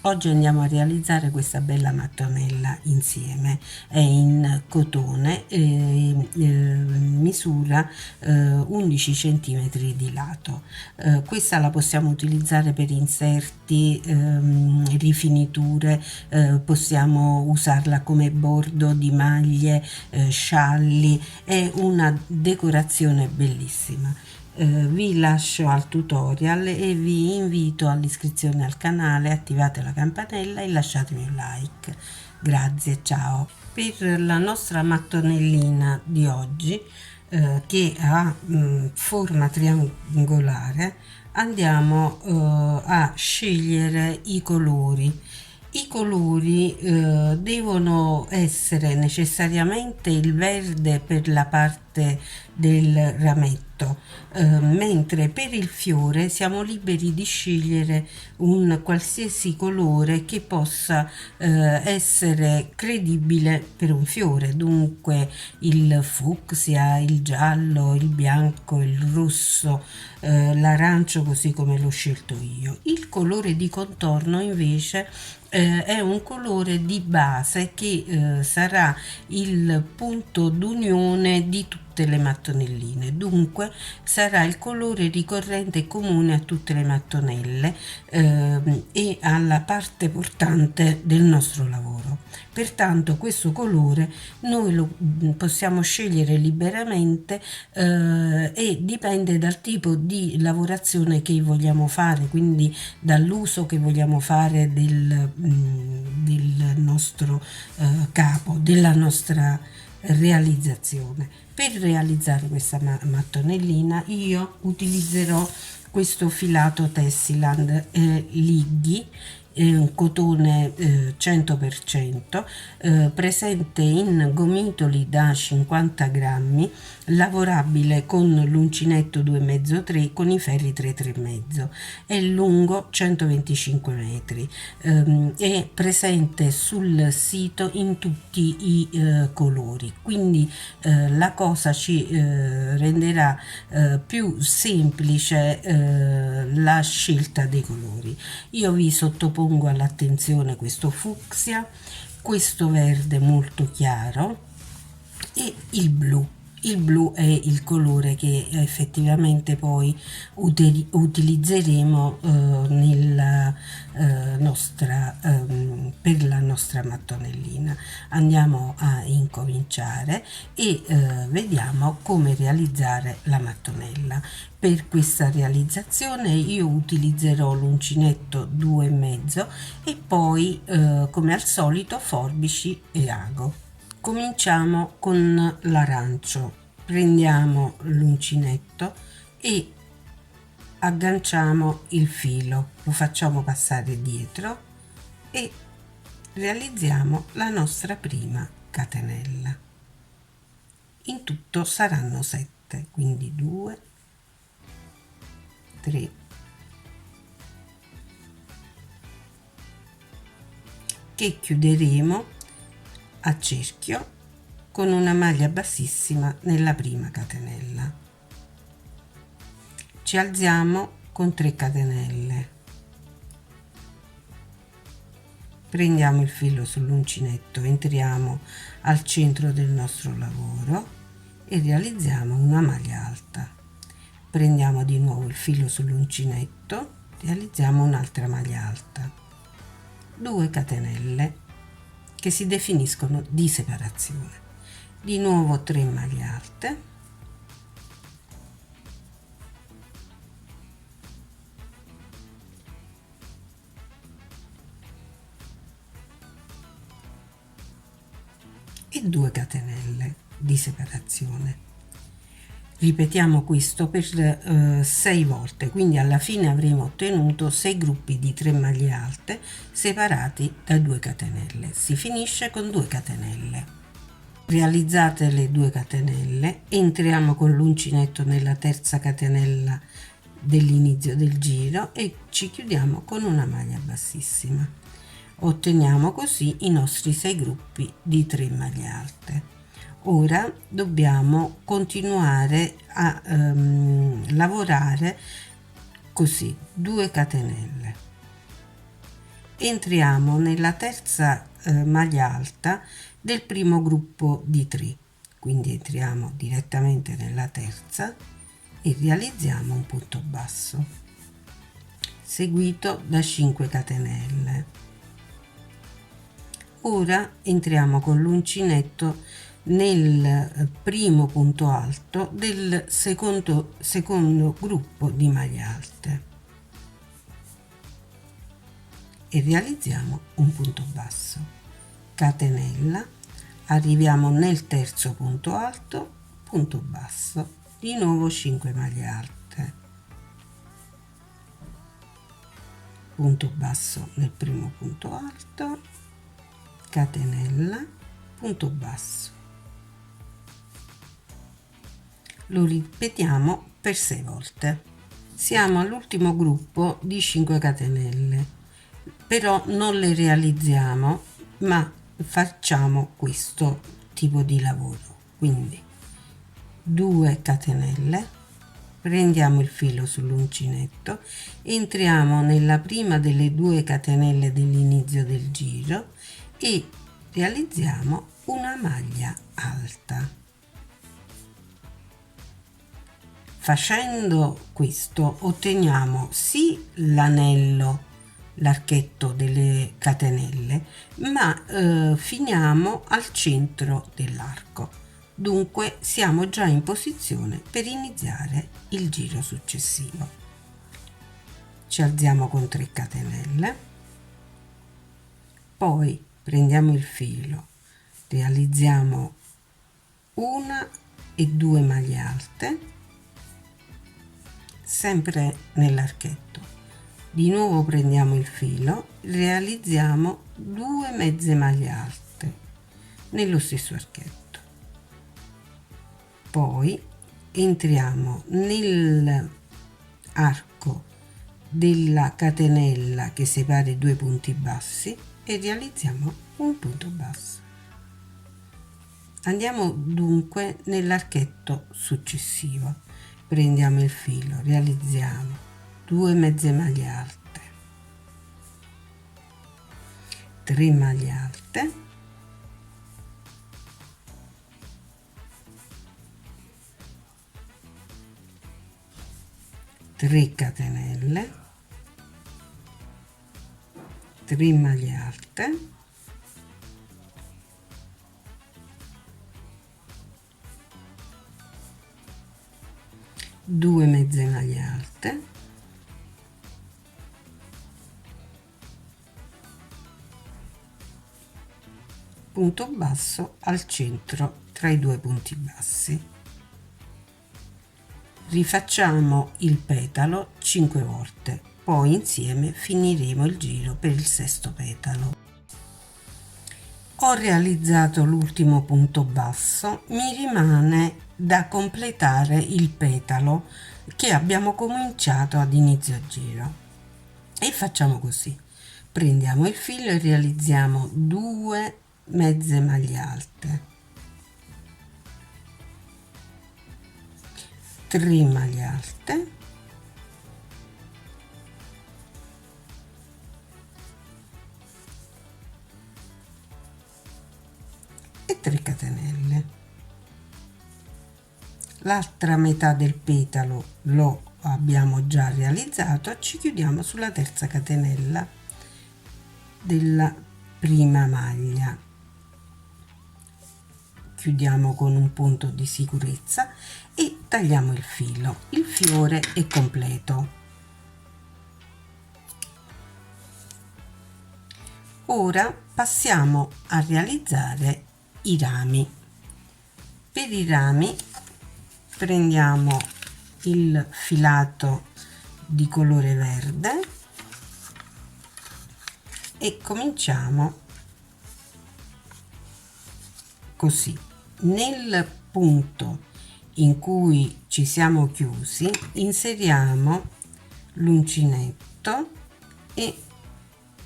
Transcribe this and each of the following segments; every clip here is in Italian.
Oggi andiamo a realizzare questa bella mattonella insieme. È in cotone, misura 11 cm di lato. Questa la possiamo utilizzare per inserti, rifiniture, possiamo usarla come bordo di maglie, scialli. È una decorazione bellissima. Vi lascio al tutorial e vi invito all'iscrizione al canale, attivate la campanella e lasciatemi un like. Grazie, ciao. Per la nostra mattonellina di oggi, che ha forma triangolare, andiamo a scegliere i colori. I colori devono essere necessariamente il verde per la parte del rametto, mentre per il fiore siamo liberi di scegliere un qualsiasi colore che possa essere credibile per un fiore, dunque il fucsia, il giallo, il bianco, il rosso, l'arancio, così come l'ho scelto io. Il colore di contorno invece è un colore di base che sarà il punto d'unione di tutte le mattonelline, dunque sarà il colore ricorrente e comune a tutte le mattonelle e alla parte portante del nostro lavoro. Pertanto questo colore noi lo possiamo scegliere liberamente e dipende dal tipo di lavorazione che vogliamo fare, quindi dall'uso che vogliamo fare del nostro capo, della nostra realizzazione. Per realizzare questa mattonellina io utilizzerò questo filato Tessiland Lighi, un cotone 100%, presente in gomitoli da 50 grammi, lavorabile con l'uncinetto 2,5-3 con i ferri 3,5, è lungo 125 metri, è presente sul sito in tutti i colori, quindi la cosa ci renderà più semplice la scelta dei colori. Io vi sottopongo all'attenzione questo fucsia, questo verde molto chiaro e il blu. Il blu è il colore che effettivamente poi utilizzeremo per la nostra mattonellina. Andiamo a incominciare e vediamo come realizzare la mattonella. Per questa realizzazione io utilizzerò l'uncinetto 2,5 e poi come al solito forbici e ago. Cominciamo con l'arancio. Prendiamo l'uncinetto e agganciamo il filo, lo facciamo passare dietro e realizziamo la nostra prima catenella. In tutto saranno 7, quindi 2, 3, 4, che chiuderemo a cerchio con una maglia bassissima nella prima catenella. Ci alziamo con 3 catenelle, prendiamo il filo sull'uncinetto, entriamo al centro del nostro lavoro e realizziamo una maglia alta. Prendiamo di nuovo il filo sull'uncinetto, realizziamo un'altra maglia alta, 2 catenelle che si definiscono di separazione, di nuovo 3 maglie alte, e 2 catenelle di separazione. Ripetiamo questo per 6 volte, quindi alla fine avremo ottenuto 6 gruppi di 3 maglie alte separati da 2 catenelle. Si finisce con 2 catenelle. Realizzate le 2 catenelle, entriamo con l'uncinetto nella terza catenella dell'inizio del giro e ci chiudiamo con una maglia bassissima. Otteniamo così i nostri 6 gruppi di 3 maglie alte. Ora dobbiamo continuare a lavorare così: 2 catenelle, entriamo nella terza maglia alta del primo gruppo di 3, quindi entriamo direttamente nella terza e realizziamo un punto basso seguito da 5 catenelle. Ora entriamo con l'uncinetto nel primo punto alto del secondo gruppo di maglie alte e realizziamo un punto basso, catenella, arriviamo nel terzo punto alto, punto basso, di nuovo 5 maglie alte, punto basso nel primo punto alto, catenella, punto basso. Lo ripetiamo per 6 volte. Siamo all'ultimo gruppo di 5 catenelle, però non le realizziamo, ma facciamo questo tipo di lavoro. Quindi 2 catenelle, prendiamo il filo sull'uncinetto, entriamo nella prima delle 2 catenelle dell'inizio del giro e realizziamo una maglia alta. Facendo questo otteniamo sì l'anello, l'archetto delle catenelle, ma finiamo al centro dell'arco. Dunque siamo già in posizione per iniziare il giro successivo. Ci alziamo con 3 catenelle, poi prendiamo il filo, realizziamo una e 2 maglie alte, sempre nell'archetto. Di nuovo prendiamo il filo, realizziamo 2 mezze maglie alte nello stesso archetto. Poi entriamo nell'arco della catenella che separa i 2 punti bassi e realizziamo un punto basso. Andiamo dunque nell'archetto successivo. Prendiamo il filo, realizziamo 2 mezze maglie alte, 3 maglie alte, tre catenelle, 3 maglie alte, due mezze maglie alte, punto basso al centro tra i 2 punti bassi. Rifacciamo il petalo 5 volte, poi insieme finiremo il giro per il sesto petalo. Ho realizzato l'ultimo punto basso, mi rimane da completare il petalo che abbiamo cominciato ad inizio giro e facciamo così: prendiamo il filo e realizziamo 2 mezze maglie alte, 3 maglie alte, e 3 catenelle. L'altra metà del petalo lo abbiamo già realizzato, ci chiudiamo sulla terza catenella della prima maglia, chiudiamo con un punto di sicurezza e tagliamo il filo. Il fiore è completo. Ora passiamo a realizzare i rami. Per i rami prendiamo il filato di colore verde e cominciamo così. Nel punto in cui ci siamo chiusi inseriamo l'uncinetto e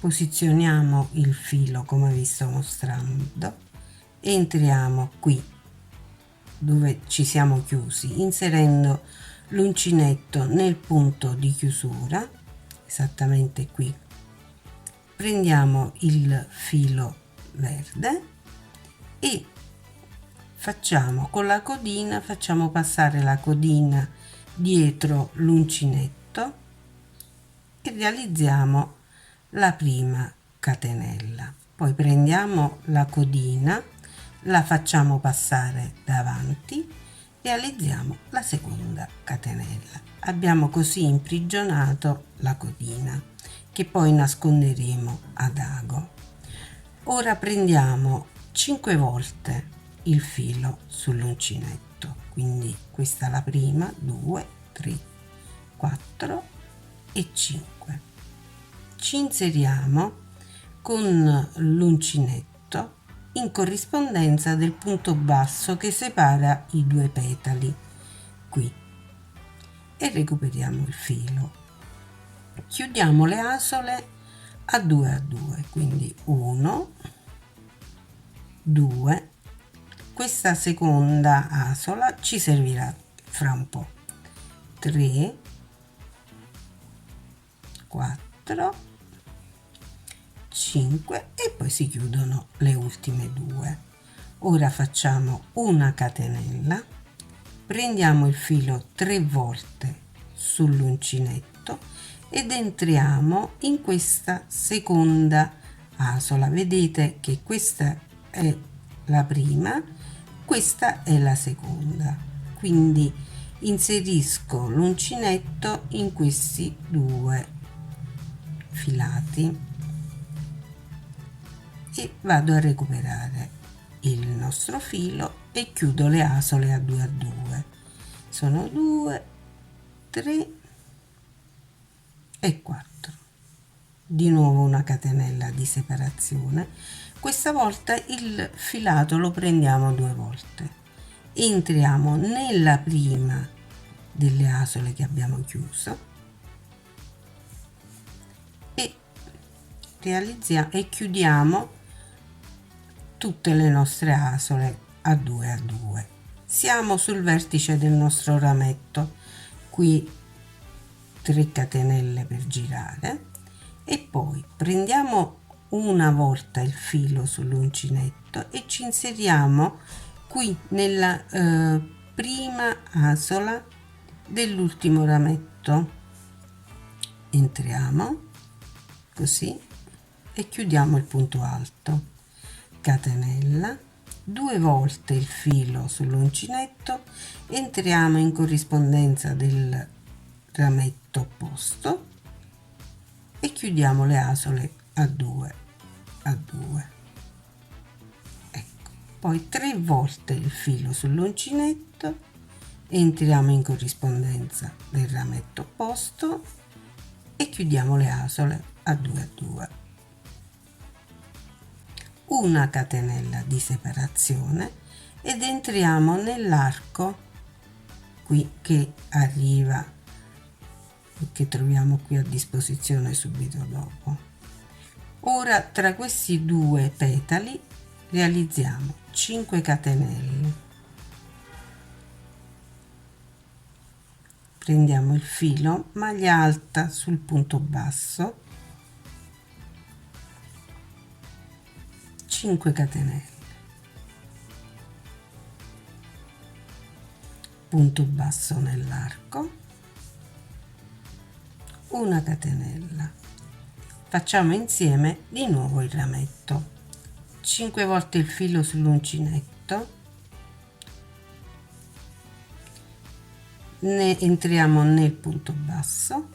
posizioniamo il filo come vi sto mostrando, entriamo qui dove ci siamo chiusi inserendo l'uncinetto nel punto di chiusura, esattamente qui, prendiamo il filo verde e facciamo con la codina, facciamo passare la codina dietro l'uncinetto e realizziamo la prima catenella. Poi prendiamo la codina, la facciamo passare davanti, realizziamo la seconda catenella. Abbiamo così imprigionato la codina, che poi nasconderemo ad ago. Ora prendiamo 5 volte il filo sull'uncinetto, quindi questa è la prima, 2, 3, 4 e 5. Ci inseriamo con l'uncinetto in corrispondenza del punto basso che separa i due petali qui e recuperiamo il filo. Chiudiamo le asole a 2, quindi 1, 2. Questa seconda asola ci servirà fra un po'. 3, 4, 5 e poi si chiudono le ultime 2. Ora facciamo una catenella, prendiamo il filo 3 volte sull'uncinetto ed entriamo in questa seconda asola. Vedete che questa è la prima, questa è la seconda, quindi inserisco l'uncinetto in questi due filati e vado a recuperare il nostro filo e chiudo le asole a 2. Sono 2, 3 e 4. Di nuovo una catenella di separazione. Questa volta il filato lo prendiamo 2 volte. Entriamo nella prima delle asole che abbiamo chiuso e realizziamo e chiudiamo tutte le nostre asole a 2. Siamo sul vertice del nostro rametto, qui 3 catenelle per girare e poi prendiamo una volta il filo sull'uncinetto e ci inseriamo qui nella prima asola dell'ultimo rametto. Entriamo così e chiudiamo il punto alto, catenella, 2 volte il filo sull'uncinetto, entriamo in corrispondenza del rametto opposto e chiudiamo le asole a 2. Ecco, poi 3 volte il filo sull'uncinetto, entriamo in corrispondenza del rametto opposto e chiudiamo le asole a 2. Una catenella di separazione ed entriamo nell'arco qui che arriva, che troviamo qui a disposizione subito dopo. Ora tra questi 2 petali realizziamo 5 catenelle, prendiamo il filo, maglia alta sul punto basso, 5 catenelle, punto basso nell'arco, una catenella, facciamo insieme di nuovo il rametto, 5 volte il filo sull'uncinetto, ne entriamo nel punto basso,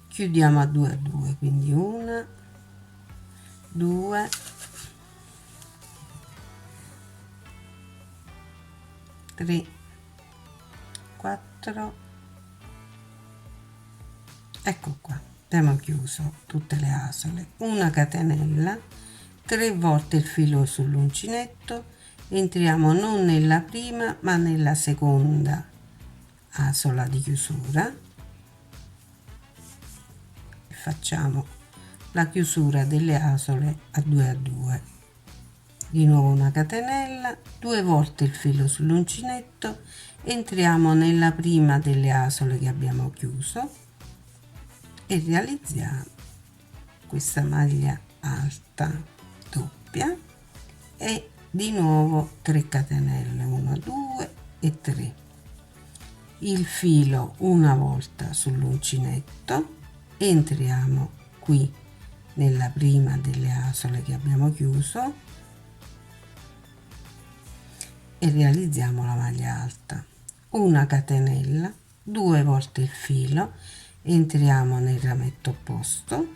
chiudiamo a 2, quindi 1, 2, 3, 4, ecco qua, abbiamo chiuso tutte le asole, una catenella, 3 volte il filo sull'uncinetto, entriamo non nella prima ma nella seconda asola di chiusura e facciamo la chiusura delle asole a 2. Di nuovo una catenella, 2 volte il filo sull'uncinetto, entriamo nella prima delle asole che abbiamo chiuso e realizziamo questa maglia alta doppia e di nuovo 3 catenelle, 1 2 e 3, il filo una volta sull'uncinetto, entriamo qui nella prima delle asole che abbiamo chiuso e realizziamo la maglia alta, una catenella, 2 volte il filo, entriamo nel rametto opposto,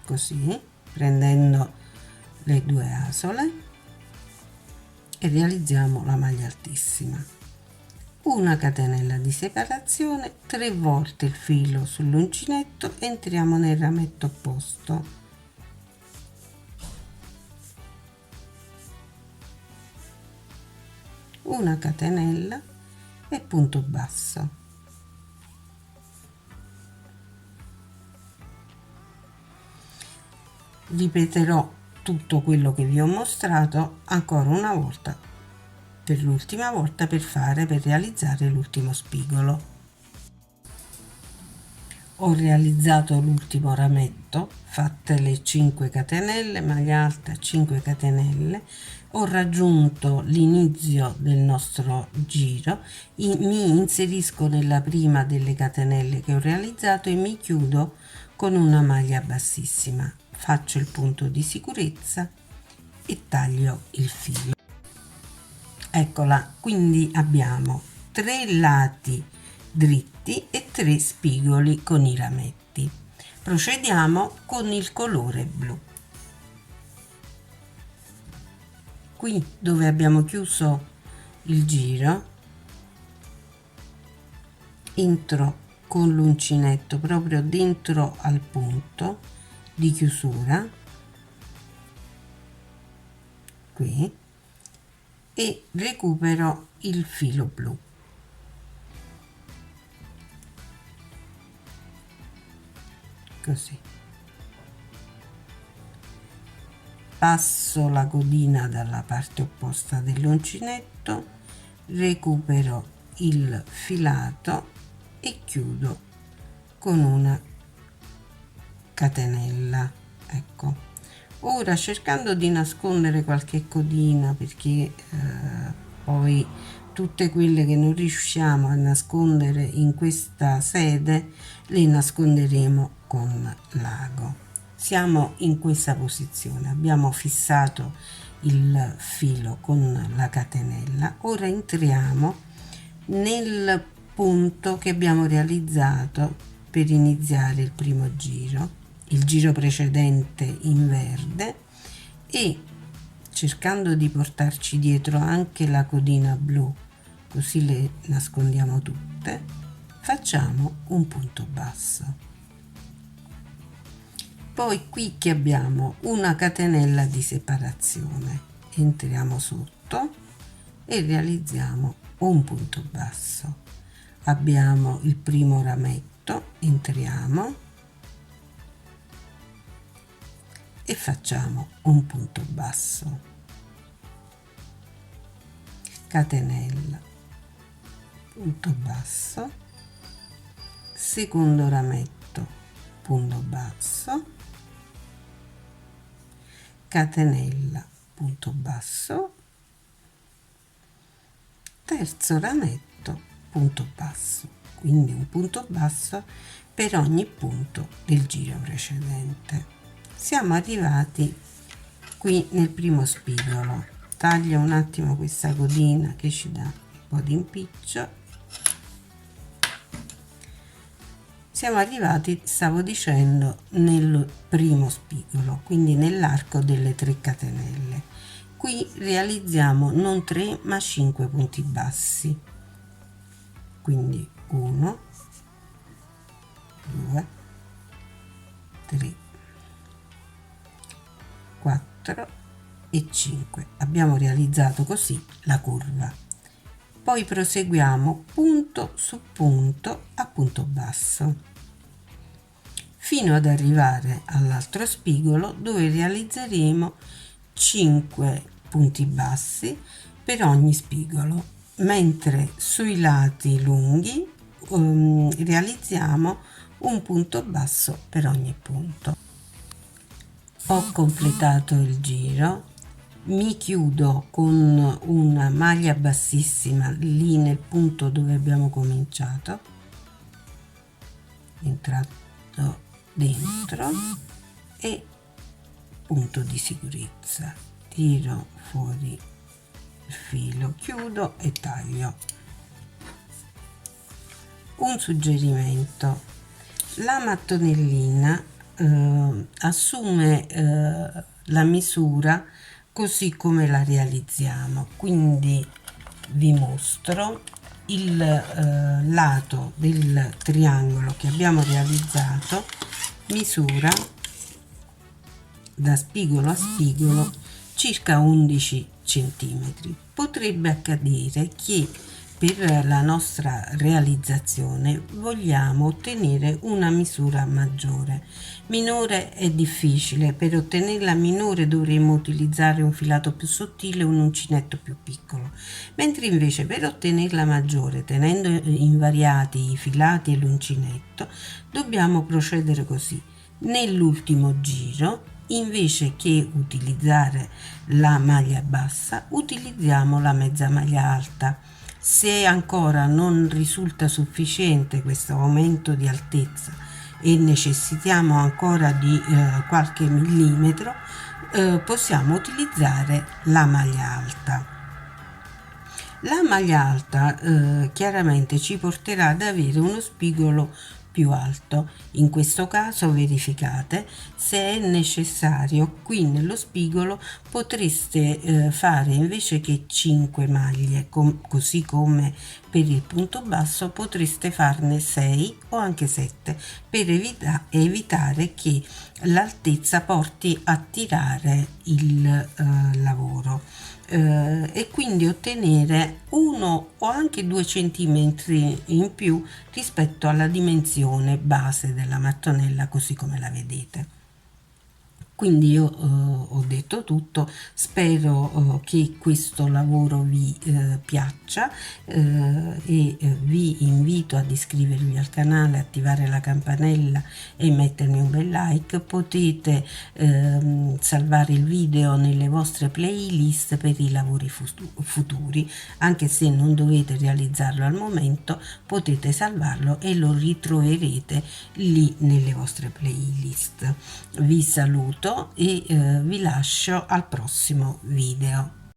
così prendendo le 2 asole, e realizziamo la maglia altissima, una catenella di separazione, 3 volte il filo sull'uncinetto, entriamo nel rametto opposto, una catenella e punto basso. Ripeterò tutto quello che vi ho mostrato ancora una volta, per l'ultima volta, per realizzare l'ultimo spigolo. Ho realizzato l'ultimo rametto, fatte le 5 catenelle, maglia alta, 5 catenelle, ho raggiunto l'inizio del nostro giro, mi inserisco nella prima delle catenelle che ho realizzato e mi chiudo con una maglia bassissima, faccio il punto di sicurezza e taglio il filo. Eccola, quindi abbiamo 3 lati dritti e 3 spigoli con i rametti. Procediamo con il colore blu. Qui dove abbiamo chiuso il giro, entro con l'uncinetto proprio dentro al punto di chiusura, qui, e recupero il filo blu. Così. Passo la codina dalla parte opposta dell'uncinetto, recupero il filato e chiudo con una catenella. Ecco, ora cercando di nascondere qualche codina, perché poi tutte quelle che non riusciamo a nascondere in questa sede le nasconderemo con l'ago. Siamo in questa posizione, abbiamo fissato il filo con la catenella, ora entriamo nel punto che abbiamo realizzato per iniziare il primo giro, il giro precedente in verde, e cercando di portarci dietro anche la codina blu, così le nascondiamo tutte, facciamo un punto basso. Poi qui che abbiamo una catenella di separazione, entriamo sotto e realizziamo un punto basso. Abbiamo il primo rametto, entriamo e facciamo un punto basso, catenella, punto basso, secondo rametto, punto basso, catenella, punto basso, terzo rametto, punto basso, quindi un punto basso per ogni punto del giro precedente. Siamo arrivati qui nel primo spigolo, taglio un attimo questa codina che ci dà un po' di impiccio. Siamo arrivati, stavo dicendo, nel primo spigolo, quindi nell'arco delle 3 catenelle. Qui realizziamo non 3 ma 5 punti bassi, quindi 1 2 3 4 e 5. Abbiamo realizzato così la curva. Poi proseguiamo punto su punto a punto basso fino ad arrivare all'altro spigolo, dove realizzeremo 5 punti bassi per ogni spigolo, mentre sui lati lunghi realizziamo un punto basso per ogni punto. Ho completato il giro, mi chiudo con una maglia bassissima lì nel punto dove abbiamo cominciato, entrato dentro, e punto di sicurezza, tiro fuori il filo, chiudo e taglio. Un suggerimento: la mattonellina assume la misura così come la realizziamo, quindi vi mostro il lato del triangolo che abbiamo realizzato, misura da spigolo a spigolo circa 11 centimetri. Potrebbe accadere che per la nostra realizzazione vogliamo ottenere una misura maggiore. Minore è difficile, per ottenerla minore dovremo utilizzare un filato più sottile o un uncinetto più piccolo, mentre invece per ottenerla maggiore, tenendo invariati i filati e l'uncinetto, dobbiamo procedere così. Nell'ultimo giro, invece che utilizzare la maglia bassa, utilizziamo la mezza maglia alta. Se ancora non risulta sufficiente questo aumento di altezza e necessitiamo ancora di qualche millimetro, possiamo utilizzare la maglia alta. La maglia alta chiaramente ci porterà ad avere uno spigolo più alto. In questo caso verificate se è necessario. Qui nello spigolo potreste fare, invece che 5 maglie, così come per il punto basso, potreste farne 6 o anche 7 per evitare che l'altezza porti a tirare il lavoro. E quindi ottenere 1 o anche 2 centimetri in più rispetto alla dimensione base della mattonella, così come la vedete. Quindi io ho detto tutto, spero che questo lavoro vi piaccia e vi invito ad iscrivervi al canale, attivare la campanella e mettermi un bel like. Potete salvare il video nelle vostre playlist per i lavori futuri, anche se non dovete realizzarlo al momento, potete salvarlo e lo ritroverete lì nelle vostre playlist. Vi saluto e vi lascio al prossimo video.